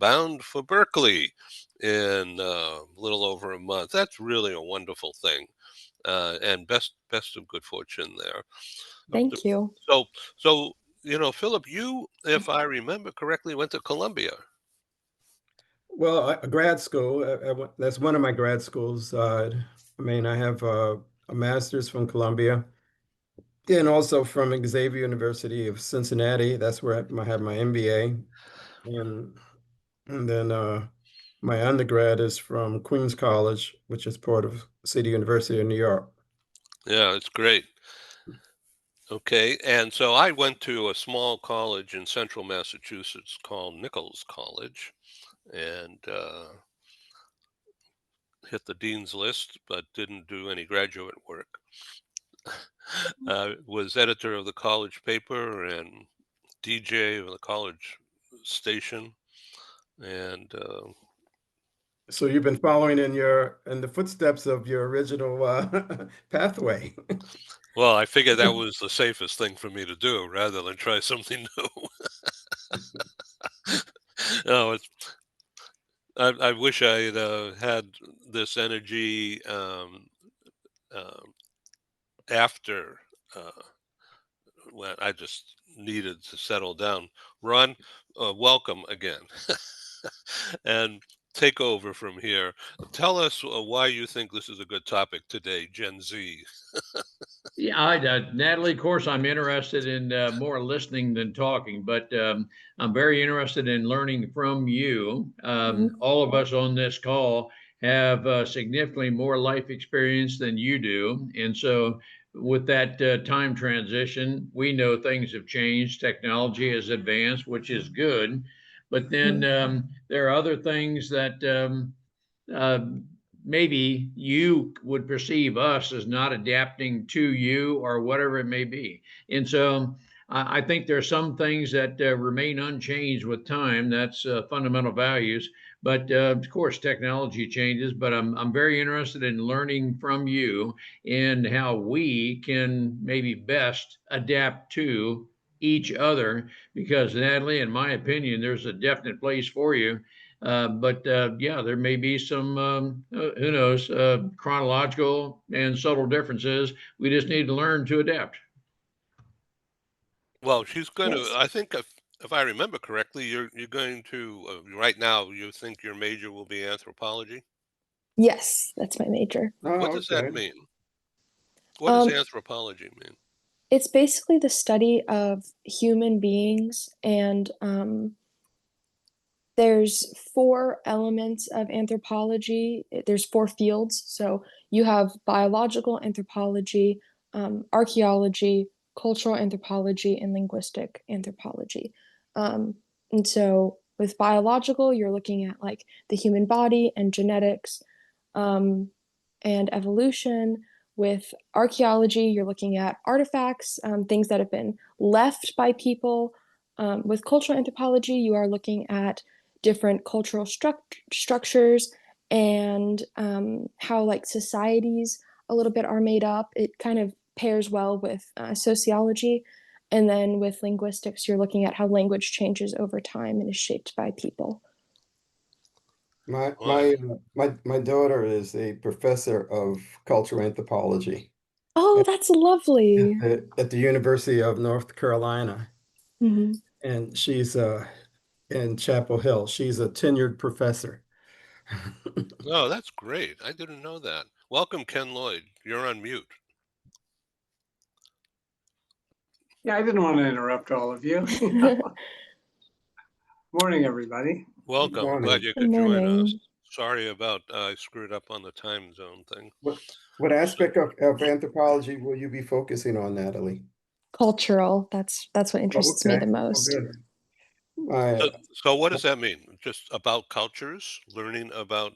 bound for Berkeley in a little over a month. That's really a wonderful thing, and best of good fortune there. Thank you. So so Philip, you, if I remember correctly, went to Columbia. Well, grad school, that's one of my grad schools. I mean, I have a master's from Columbia and also from Xavier University of Cincinnati. That's where I have my MBA. And, and then my undergrad is from Queens College, which is part of City University of New York. Yeah, it's great. Okay, and so I went to a small college in central Massachusetts called Nichols College, and hit the dean's list, but didn't do any graduate work. Was editor of the college paper and DJ of the college station, and So you've been following in the footsteps of your original pathway. well, I figured that was the safest thing for me to do rather than try something new. No, I wish I had had this energy um, after when I just needed to settle down. Ron, welcome again, and take over from here. Tell us why you think this is a good topic today, Gen Z. Yeah, Natalie, of course, I'm interested in more listening than talking, but I'm very interested in learning from you. Mhm. All of us on this call have significantly more life experience than you do. And so, with that time transition, we know things have changed, technology has advanced, which is good. But then there are other things that uh, maybe you would perceive us as not adapting to you or whatever it may be. And so I think there are some things that remain unchanged with time. That's fundamental values. But of course, technology changes. But I'm very interested in learning from you and how we can maybe best adapt to each other. Because, Natalie, in my opinion, there's a definite place for you, but yeah, there may be some, who knows, chronological and subtle differences. We just need to learn to adapt. Well, she's going to. Yes. I think if I remember correctly, you're going to right now. You think your major will be anthropology. Yes, that's my major. What Oh, does that okay. mean? What does Um, anthropology mean? it's basically the study of human beings, and there's four elements of anthropology. There's four fields. So you have biological anthropology, archaeology, cultural anthropology, and linguistic anthropology. Um, and so with biological, you're looking at like the human body and genetics, um, and evolution. With archaeology, you're looking at artifacts, things that have been left by people. With cultural anthropology, you are looking at different cultural structures and how like societies a little bit are made up. It kind of pairs well with sociology. And then with linguistics, you're looking at how language changes over time and is shaped by people. My Boy, my my daughter is a professor of cultural anthropology Oh, at that's lovely. at the University of North Carolina, Hmm. and she's in Chapel Hill. She's a tenured professor. no, that's great. I didn't know that. Welcome, Ken Lloyd. You're on mute. Yeah, I didn't want to interrupt all of you. Morning, everybody. Good Welcome. Glad morning. you Good could join us. morning. Sorry about I screwed up on the time zone thing. What So, aspect of anthropology will you be focusing on, Natalie? Cultural. That's what Oh, interests me okay. the Oh, most. good. I, so what does that mean? Just about cultures, learning about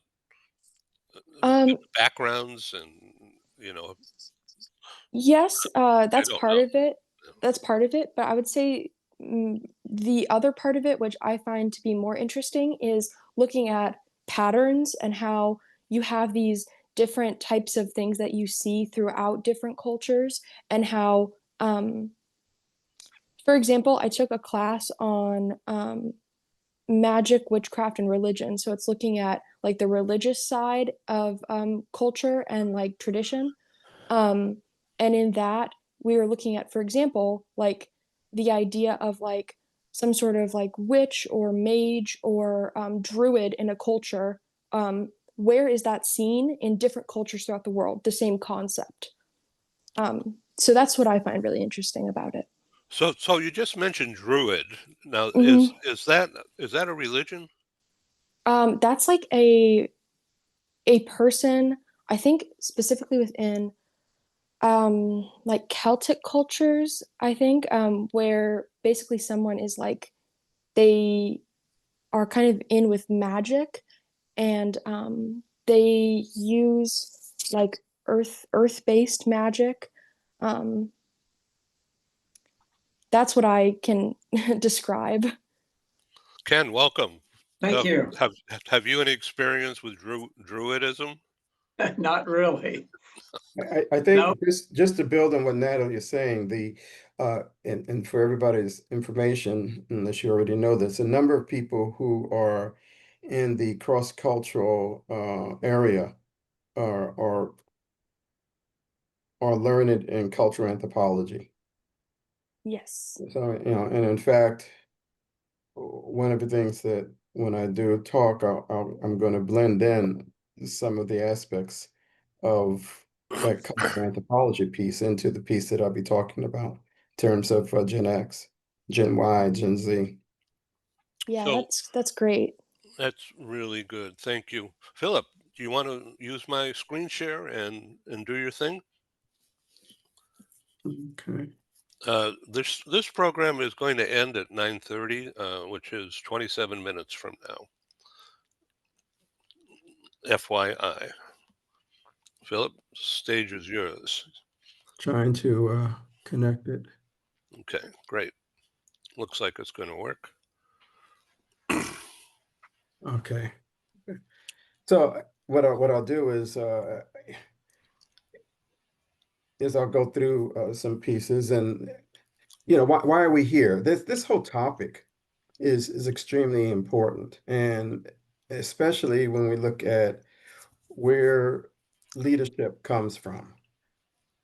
Um, backgrounds, and yes, I that's don't part know. of it. That's part of it, but I would say the other part of it, which I find to be more interesting, is looking at patterns and how you have these different types of things that you see throughout different cultures, and how, for example, I took a class on magic, witchcraft, and religion. So it's looking at like the religious side of culture and like tradition. Um, and in that, we were looking at, for example, like the idea of like some sort of like witch or mage or druid in a culture. Where is that seen in different cultures throughout the world? The same concept. So that's what I find really interesting about it. So you just mentioned Druid. Now, Hmm. is that a religion? That's like a person, I think specifically within like Celtic cultures, I think, where basically someone is like they are kind of in with magic and they use like earth-based magic. Um, that's what I can describe. Ken, welcome. Thank Uh, you. have you any experience with Druidism? Not really. I No. think just to build on what Natalie is saying, and for everybody's information, unless you already know this, a number of people who are in the cross-cultural area are are are learned in cultural anthropology. Yes. So, and in fact, one of the things that when I do a talk, I'm going to blend in some of the aspects of that cultural anthropology piece into the piece that I'll be talking about in terms of Gen X, Gen Y, Gen Z. Yeah, So that's great. that's really good. Thank you. Philip, do you want to use my screen share and do your thing? Okay. This program is going to end at 9:30, which is 27 minutes from now. FYI. Philip, stage is yours. Trying to connect it. Okay, great. Looks like it's going to work. Okay. So what I'll do is I'll go through some pieces and why are we here? This whole topic is extremely important, and especially when we look at where leadership comes from.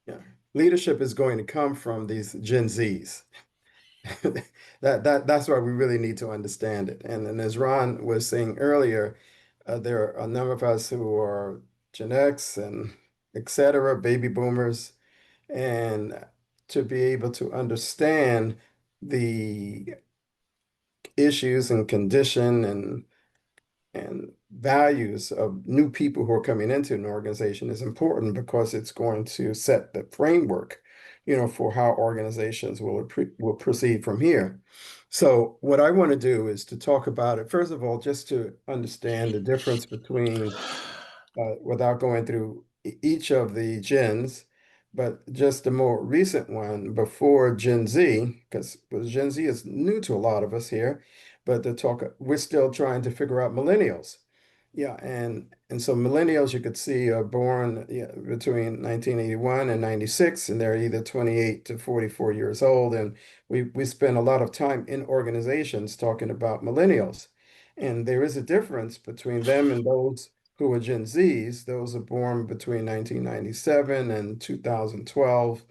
Yeah, leadership is going to come from these Gen Zs. That's why we really need to understand it. And as Ron was saying earlier, there are a number of us who are Gen X and et cetera, baby boomers, and to be able to understand the issues and condition and values of new people who are coming into an organization is important because it's going to set the framework, for how organizations will proceed from here. So what I want to do is to talk about it, first of all, just to understand the difference between without going through each of the gens, but just the more recent one before Gen Z, because Gen Z is new to a lot of us here, but we're still trying to figure out millennials. Yeah, and so millennials you could see are born, between 1981 and 96, and they're either 28 to 44 years old. And we spend a lot of time in organizations talking about millennials. And there is a difference between them and those who are Gen Zs. Those are born between 1997 and 2012,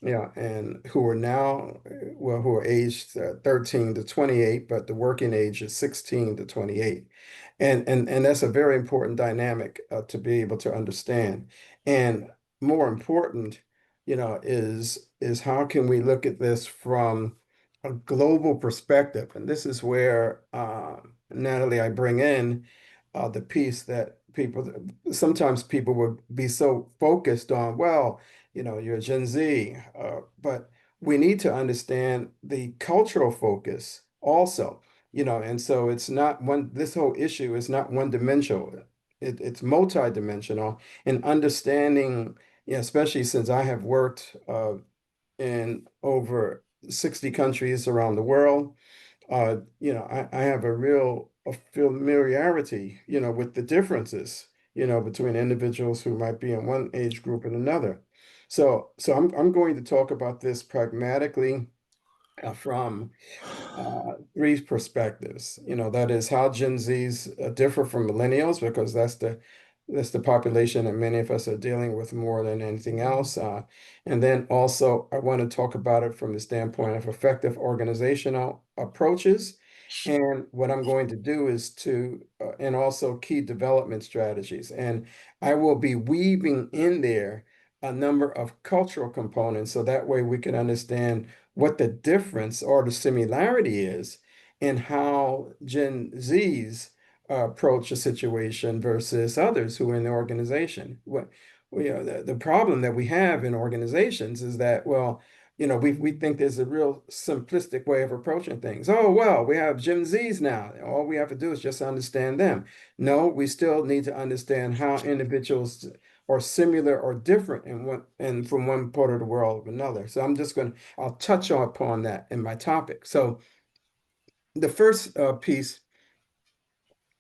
and who are now, well, who are aged 13 to 28, but the working age is 16 to 28. And that's a very important dynamic to be able to understand. And more important, is how can we look at this from a global perspective? And this is where, Natalie, I bring in the piece that sometimes people would be so focused on, well, you're Gen Z, but we need to understand the cultural focus also. And so this whole issue is not one dimensional. It's multidimensional in understanding, especially since I have worked in over 60 countries around the world. I have a familiarity, with the differences, between individuals who might be in one age group and another. So I'm going to talk about this pragmatically from three perspectives. That is how Gen Zs differ from millennials, because that's the population that many of us are dealing with more than anything else. And then also, I want to talk about it from the standpoint of effective organizational approaches. And what I'm going to do is and also key development strategies. And I will be weaving in there a number of cultural components so that way we can understand what the difference or the similarity is in how Gen Zs approach a situation versus others who are in the organization. The problem that we have in organizations is that, well, we think there's a real simplistic way of approaching things. Oh, well, we have Gen Zs now. All we have to do is just understand them. No, we still need to understand how individuals are similar or different and from one part of the world to another. So I'll touch upon that in my topic. So the first piece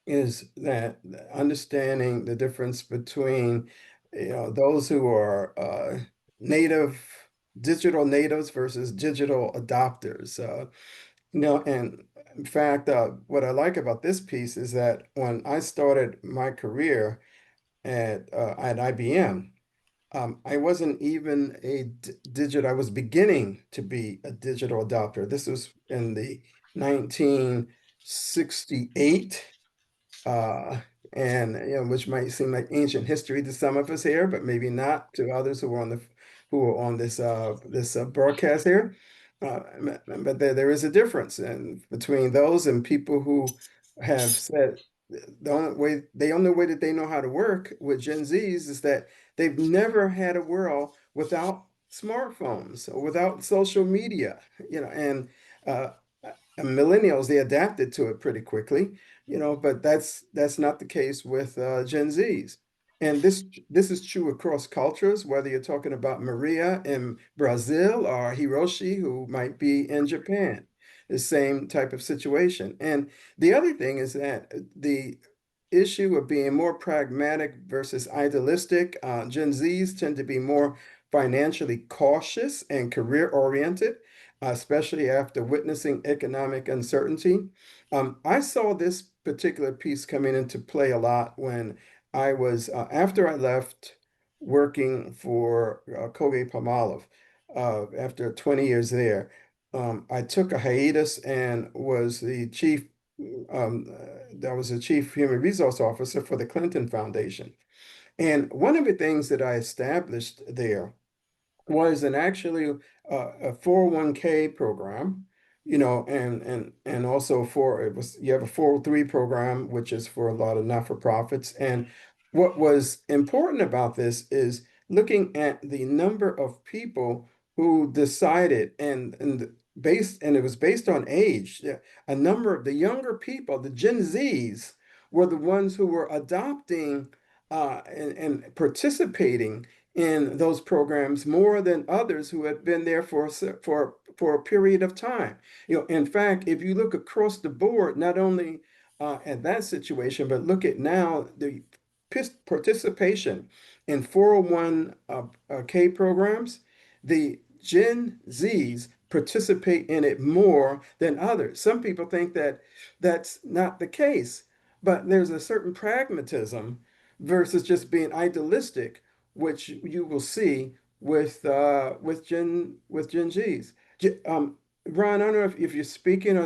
is that understanding the difference between those who are native digital natives versus digital adopters. And in fact, what I like about this piece is that when I started my career at IBM, I wasn't even I was beginning to be a digital adopter. This was in the 1968, uh, and which might seem like ancient history to some of us here, but maybe not to others who are on this broadcast here. But there is a difference between those and people who have said the only way that they know how to work with Gen Zs is that they've never had a world without smartphones or without social media, uh, and millennials, they adapted to it pretty quickly, but that's not the case with Gen Zs. And this is true across cultures, whether you're talking about Maria in Brazil or Hiroshi, who might be in Japan, the same type of situation. And the other thing is that the issue of being more pragmatic versus idealistic, Gen Zs tend to be more financially cautious and career oriented, especially after witnessing economic uncertainty. I saw this particular piece coming into play a lot when after I left working for Colgate-Palmolive, after 20 years there. I took a hiatus and was the chief human resource officer for the Clinton Foundation. And one of the things that I established there was an actually a 401k program, and also you have a 403 program, which is for a lot of not-for-profits. And what was important about this is looking at the number of people who decided and it was based on age. Yeah, a number of the younger people, the Gen Zs, were the ones who were adopting and participating in those programs more than others who had been there for a period of time. In fact, if you look across the board, not only at that situation, but look at now the participation in 401k programs, the Gen Zs participate in it more than others. Some people think that that's not the case, but there's a certain pragmatism versus just being idealistic, which you will see with Gen Zs. Ron, I don't know if you're speaking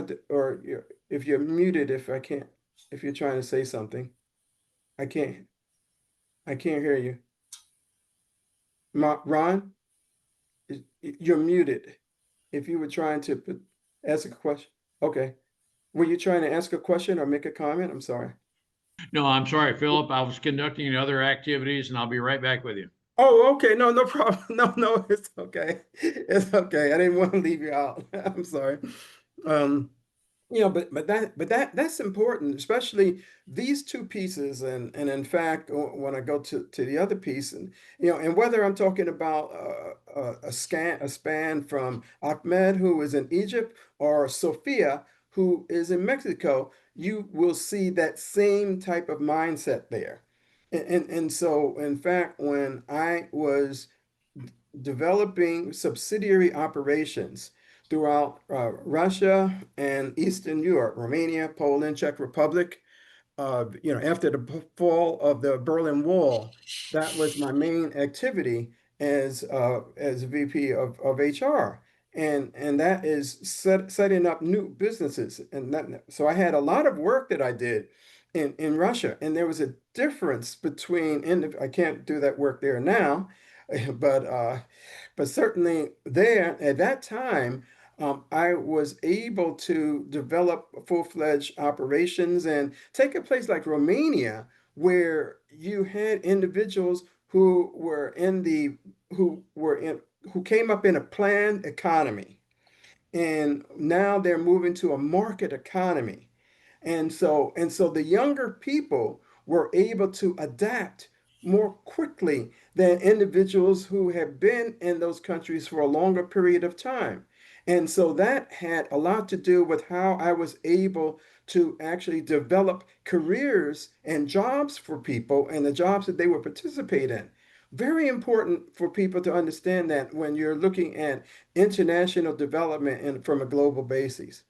if you're muted. If you're trying to say something, I can't I can't hear you. Ron, you're muted. If you were trying to ask a question, okay. Were you trying to ask a question or make a comment? I'm sorry. No, I'm sorry, Philip. I was conducting other activities and I'll be right back with you. Oh, okay. No, no problem. No, no, it's okay. It's okay. I didn't want to leave you out. I'm sorry. Um, but that's important, especially these two pieces, and in fact, when I go to the other piece, and whether I'm talking about a span from Ahmed, who is in Egypt, or Sophia, who is in Mexico, you will see that same type of mindset there. And so, in fact, when I was developing subsidiary operations throughout Russia and Eastern Europe, Romania, Poland, Czech Republic. After the fall of the Berlin Wall, that was my main activity as VP of HR, and that is setting up new businesses. And so I had a lot of work that I did in Russia, and there was a difference between. I can't do that work there now, but certainly there at that time, I was able to develop full-fledged operations and take a place like Romania, where you had individuals who were in who came up in a planned economy, and now they're moving to a market economy. And so the younger people were able to adapt more quickly than individuals who have been in those countries for a longer period of time. And so that had a lot to do with how I was able to actually develop careers and jobs for people and the jobs that they would participate in. Very important for people to understand that when you're looking at international development and from a global basis.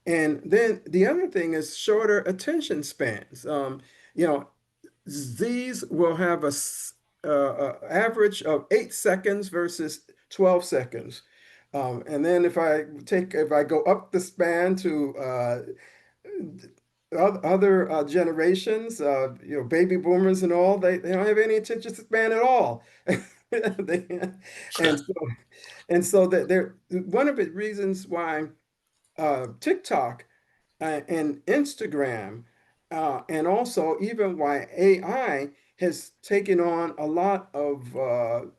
And then the other thing is shorter attention spans. You know, these will have average of 8 seconds versus 12 seconds. And then if I go up the span to other generations, baby boomers and all, they don't have any attention span at all. They, and so that they're one of the reasons why TikTok and Instagram, and also even why AI has taken on a lot of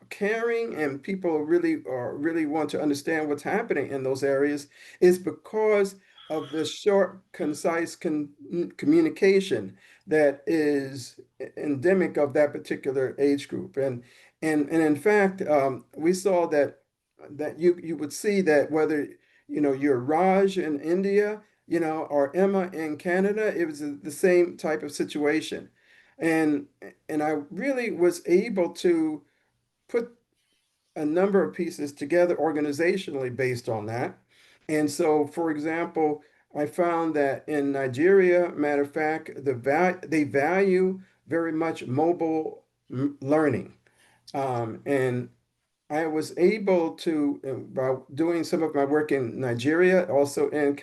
caring, and people really want to understand what's happening in those areas, is because of the short, concise communication that is endemic of that particular age group. And in fact, we saw that you would see that whether you're Raj in India, or Emma in Canada, it was the same type of situation. And and I really was able to put a number of pieces together organizationally based on that. And so, for example, I found that in Nigeria, matter of fact, they value very much mobile learning. And I was able to, by doing some of my work in Nigeria, also in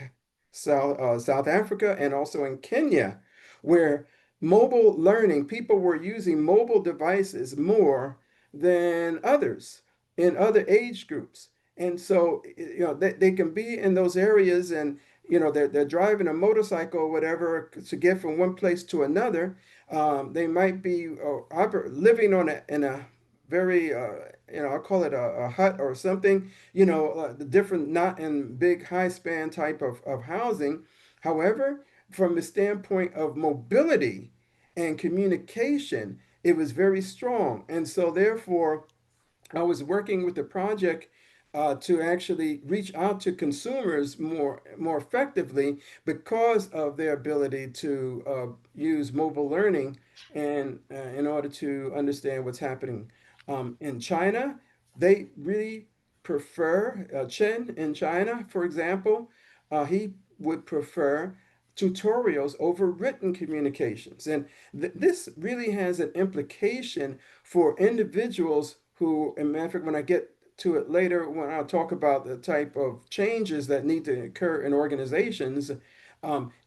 South Africa, and also in Kenya, where mobile learning, people were using mobile devices more than others in other age groups. And so, they can be in those areas, and, they're driving a motorcycle or whatever to get from one place to another. They might be living in a very, I call it a hut or something, the different, not in big high span type of housing. However, from the standpoint of mobility and communication, it was very strong. And so therefore, I was working with the project to actually reach out to consumers more effectively because of their ability to use mobile learning, and in order to understand what's happening. In China, they really prefer Chen in China, for example. He would prefer tutorials over written communications, and this really has an implication for individuals who, and matter of fact, when I get to it later, when I'll talk about the type of changes that need to occur in organizations,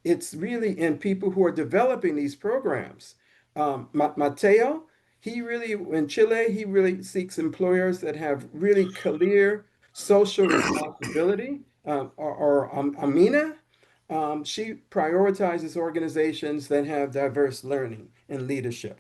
it's really in people who are developing these programs. Mateo, he really, in Chile, he really seeks employers that have really clear social responsibility. Amina, she prioritizes organizations that have diverse learning and leadership.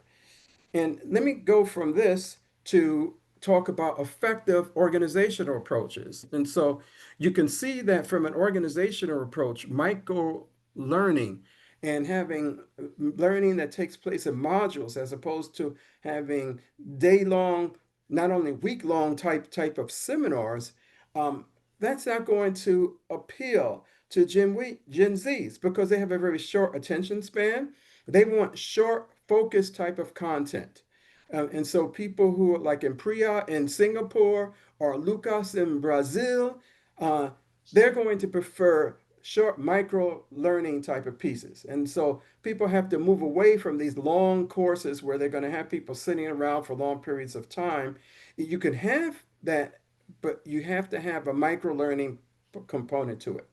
And let me go from this to talk about effective organizational approaches. And so you can see that from an organizational approach, micro learning and having learning that takes place in modules as opposed to having day long, not only week long type of seminars, um, that's not going to appeal to Gen Zs because they have a very short attention span. They want short, focused type of content. And so people who are like in Priya in Singapore or Lucas in Brazil, uh, they're going to prefer short micro learning type of pieces. And so people have to move away from these long courses where they're going to have people sitting around for long periods of time. You can have that, but you have to have a micro learning component to it.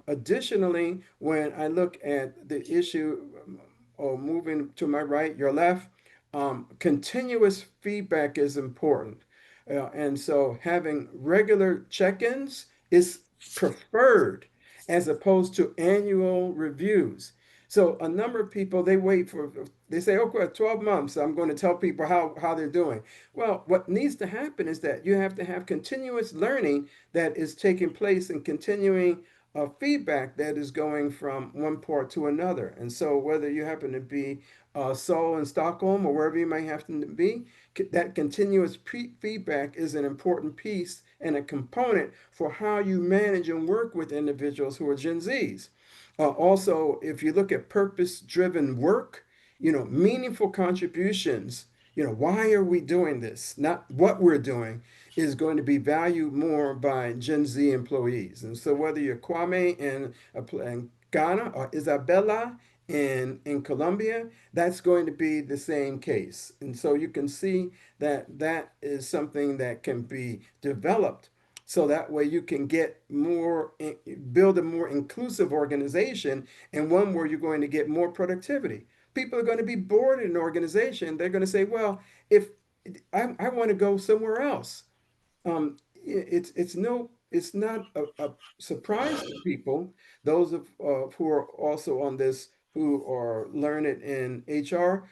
Additionally, when I look at the issue, or moving to my right, your left, continuous feedback is important. And so having regular check-ins is preferred as opposed to annual reviews. So a number of people, they say, okay, 12 months, I'm going to tell people how they're doing. Well, what needs to happen is that you have to have continuous learning that is taking place and continuing feedback that is going from one part to another. And so, whether you happen to be Seoul and Stockholm or wherever you may happen to be, that continuous feedback is an important piece and a component for how you manage and work with individuals who are Gen Zs. Also, if you look at purpose driven work, meaningful contributions, why are we doing this? Not what we're doing is going to be valued more by Gen Z employees. And so whether you're Kwame in Ghana or Isabella in Colombia, that's going to be the same case. And so you can see that that is something that can be developed so that way you can build a more inclusive organization and one where you're going to get more productivity. People are going to be bored in an organization. They're going to say, well, if I want to go somewhere else. It's not a surprise to people, those who are also on this, who are learned in HR,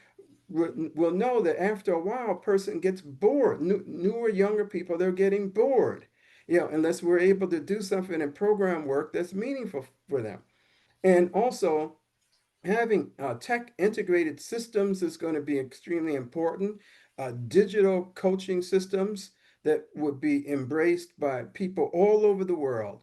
will know that after a while a person gets bored. Newer younger people, they're getting bored, unless we're able to do something in program work that's meaningful for them. And also, having tech integrated systems is going to be extremely important. Digital coaching systems that would be embraced by people all over the world,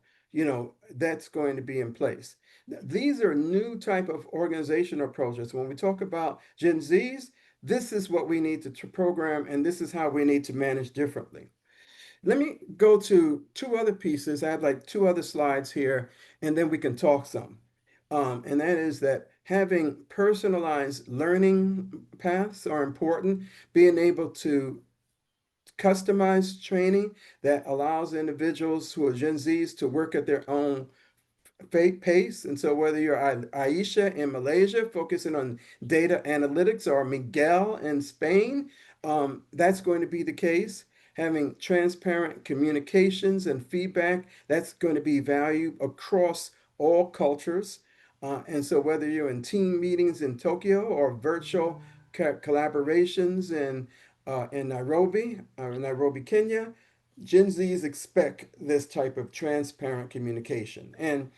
that's going to be in place. These are new type of organizational approaches. When we talk about Gen Zs, this is what we need to program, and this is how we need to manage differently. Let me go to two other pieces. I have like two other slides here, and then we can talk some. And that is that having personalized learning paths are important, being able to customize training that allows individuals who are Gen Zs to work at their own pace. And so whether you're Aisha in Malaysia focusing on data analytics or Miguel in Spain, that's going to be the case. Having transparent communications and feedback, that's going to be valued across all cultures. And so whether you're in team meetings in Tokyo or virtual collaborations in Nairobi, Kenya, Gen Zs expect this type of transparent communication. And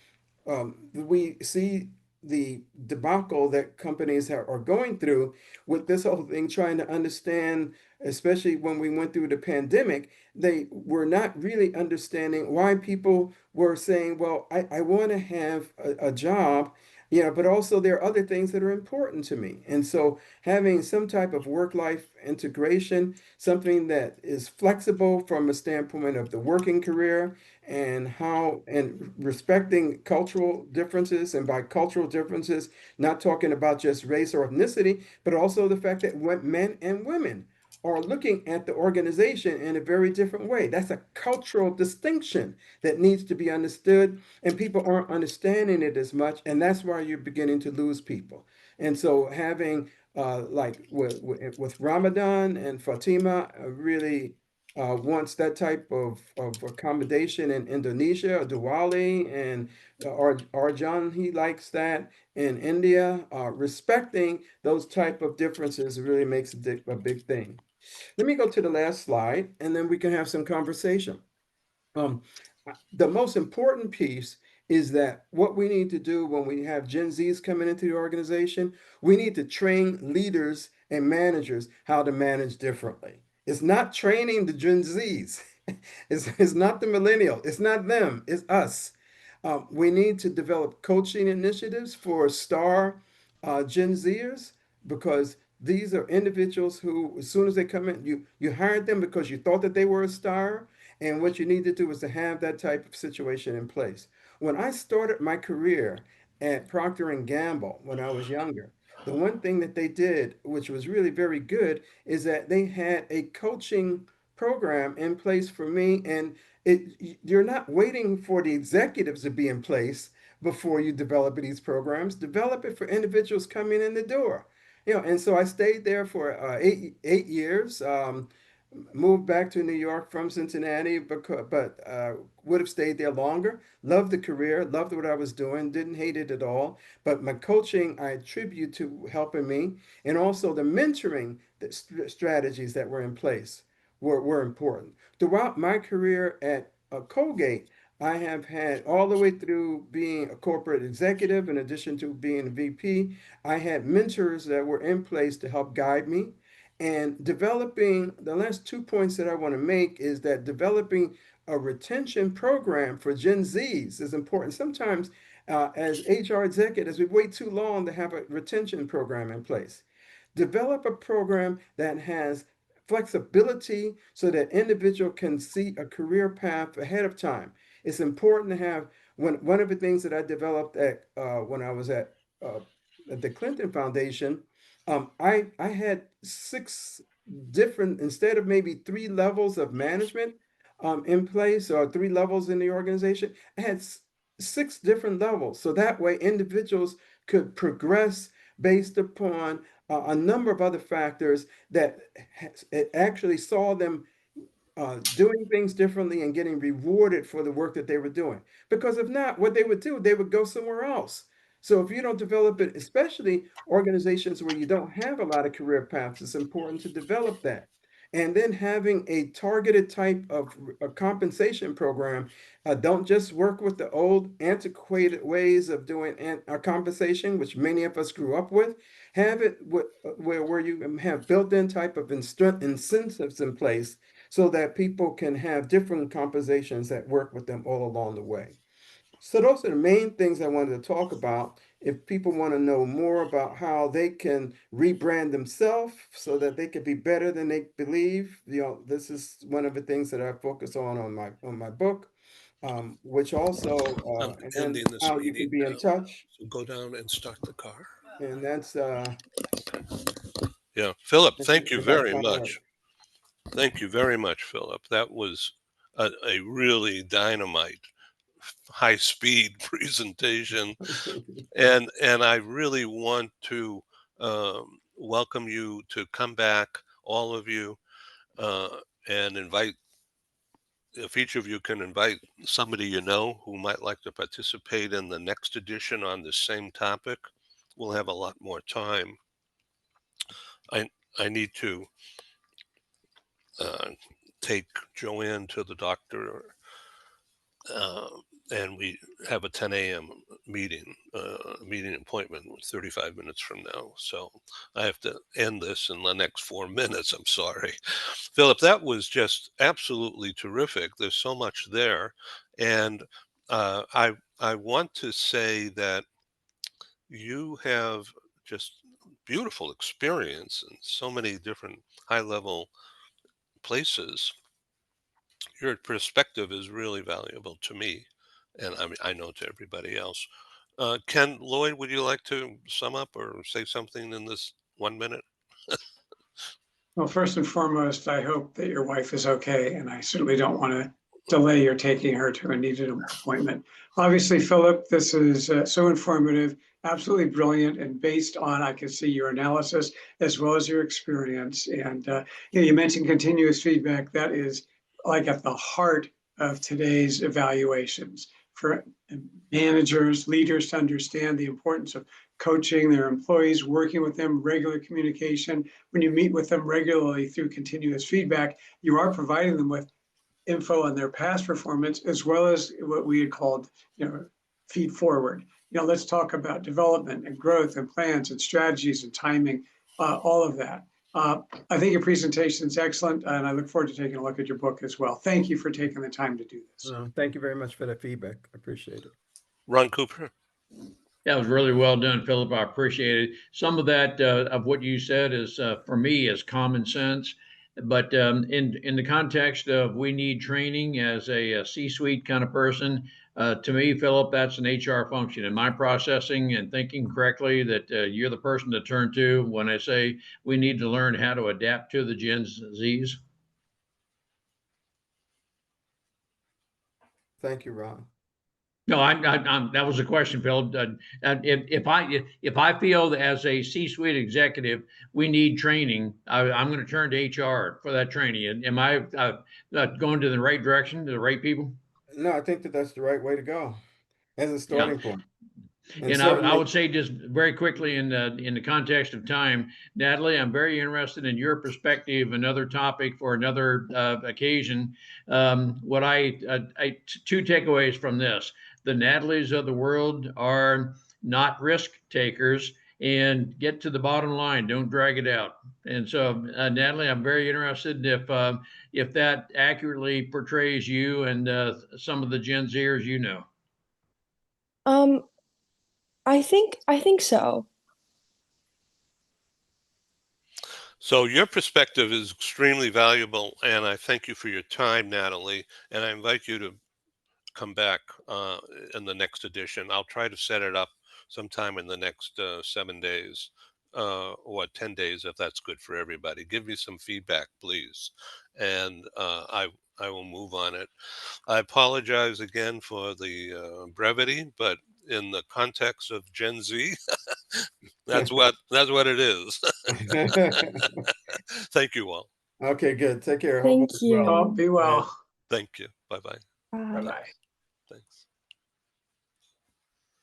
we see the debacle that companies are going through with this whole thing, trying to understand, especially when we went through the pandemic, they were not really understanding why people were saying, well, I want to have a job, but also there are other things that are important to me. And so having some type of work-life integration, something that is flexible from a standpoint of the working career, and respecting cultural differences, and by cultural differences, not talking about just race or ethnicity, but also the fact that men and women are looking at the organization in a very different way. That's a cultural distinction that needs to be understood, and people aren't understanding it as much, and that's why you're beginning to lose people. And so having like with Ramadan and Fatima, really wants that type of accommodation in Indonesia, Diwali, and Arjan, he likes that in India. Respecting those type of differences really makes a big thing. Let me go to the last slide, and then we can have some conversation. Um, the most important piece is that what we need to do when we have Gen Zs coming into the organization, we need to train leaders and managers how to manage differently. It's not training the Gen Zs. It's not the millennial. It's not them. It's us. We need to develop coaching initiatives for star Gen Zers, because these are individuals who, as soon as they come in, you hired them because you thought that they were a star, And what you need to do is to have that type of situation in place. When I started my career at Procter and Gamble when I was younger, the one thing that they did, which was really very good, is that they had a coaching program in place for me. And you're not waiting for the executives to be in place before you develop these programs. Develop it for individuals coming in the door. And so I stayed there for 8 years. Moved back to New York from Cincinnati, but would have stayed there longer. Loved the career, loved what I was doing, didn't hate it at all. But my coaching, I attribute to helping me, and also the mentoring strategies that were in place were important. Throughout my career at Colgate, I have had all the way through being a corporate executive, in addition to being a VP, I had mentors that were in place to help guide me. And developing the last 2 points that I want to make is that developing a retention program for Gen Zs is important. Sometimes, as HR executives, we wait too long to have a retention program in place. Develop a program that has flexibility so that individual can see a career path ahead of time. It's important to have one of the things that I developed at when I was at the Clinton Foundation. I had 6 different, instead of maybe 3 levels of management in place, or 3 levels in the organization. I had 6 different levels, so that way individuals could progress based upon a number of other factors that it actually saw them doing things differently and getting rewarded for the work that they were doing. Because if not, what they would do, they would go somewhere else. So if you don't develop it, especially organizations where you don't have a lot of career paths, it's important to develop that. And then having a targeted type of a compensation program. Don't just work with the old antiquated ways of doing compensation, which many of us grew up with. Have it where you have built-in type of incentives in place so that people can have different compensations that work with them all along the way. So those are the main things I wanted to talk about. If people want to know more about how they can rebrand themselves so that they can be better than they believe, this is one of the things that I focus on my book, which also I'm and then ending this how you can meeting be in now. touch, So go down and start the car. and that's Yeah, Philip, thank you if I very find out. much. Thank you very much, Philip. That was a really dynamite, high speed presentation, and I really want to welcome you to come back, all of you, uh, and invite, if each of you can invite somebody you know who might like to participate in the next edition on the same topic. We'll have a lot more time. I I need to uh, take Joanne to the doctor, uh, and we have a 10 a.m. meeting appointment 35 minutes from now. So I have to end this in the next 4 minutes. I'm sorry. Philip, that was just absolutely terrific. There's so much there. And I want to say that you have just beautiful experience in so many different high level places. Your perspective is really valuable to me, and I know to everybody else. Ken Lloyd, would you like to sum up or say something in this 1 minute? Well, first and foremost, I hope that your wife is okay, and I certainly don't want to delay your taking her to a needed appointment. Obviously, Philip, this is so informative, absolutely brilliant, and based on, I can see your analysis as well as your experience. And you mentioned continuous feedback. That is like at the heart of today's evaluations for managers, leaders to understand the importance of coaching their employees, working with them, regular communication. When you meet with them regularly through continuous feedback, you are providing them with info on their past performance, as well as what we had called, feed forward. Let's talk about development and growth and plans and strategies and timing, all of that. I think your presentation is excellent, and I look forward to taking a look at your book as well. Thank you for taking the time to do this. Thank you very much for that feedback. I appreciate it. Ron Cooper? That was really well done, Philip. I appreciate it. Some of that of what you said is for me is common sense. But in the context of we need training as a C-suite kind of person, to me, Philip, that's an HR function. Am I processing and thinking correctly that you're the person to turn to when I say we need to learn how to adapt to the Gen Zs? Thank you, Ron. No, that was a question, Phil. If I feel that as a C-suite executive we need training, I'm going to turn to HR for that training. Am I going to the right direction, to the right people? No, I think that that's the right way to go as a Yeah. starting point. And I would say just very quickly in the context of time, Natalie, I'm very interested in your perspective, another topic for another occasion. Two takeaways from this: the Natalies of the world are not risk takers, and get to the bottom line. Don't drag it out. And so, Natalie, I'm very interested if that accurately portrays you and some of the Gen Zers you know. Um, I think so. So your perspective is extremely valuable, and I thank you for your time, Natalie. And I invite you to come back in the next edition. I'll try to set it up sometime in the next 7 days or 10 days, if that's good for everybody. Give me some feedback, please, and I will move on it. I apologize again for the brevity, but in the context of Gen Z, that's what it is. Thank you all. Okay, good. Take care. Hope all Thank is well. Well, you. be well. Thank you. Bye bye. Bye. Bye-bye.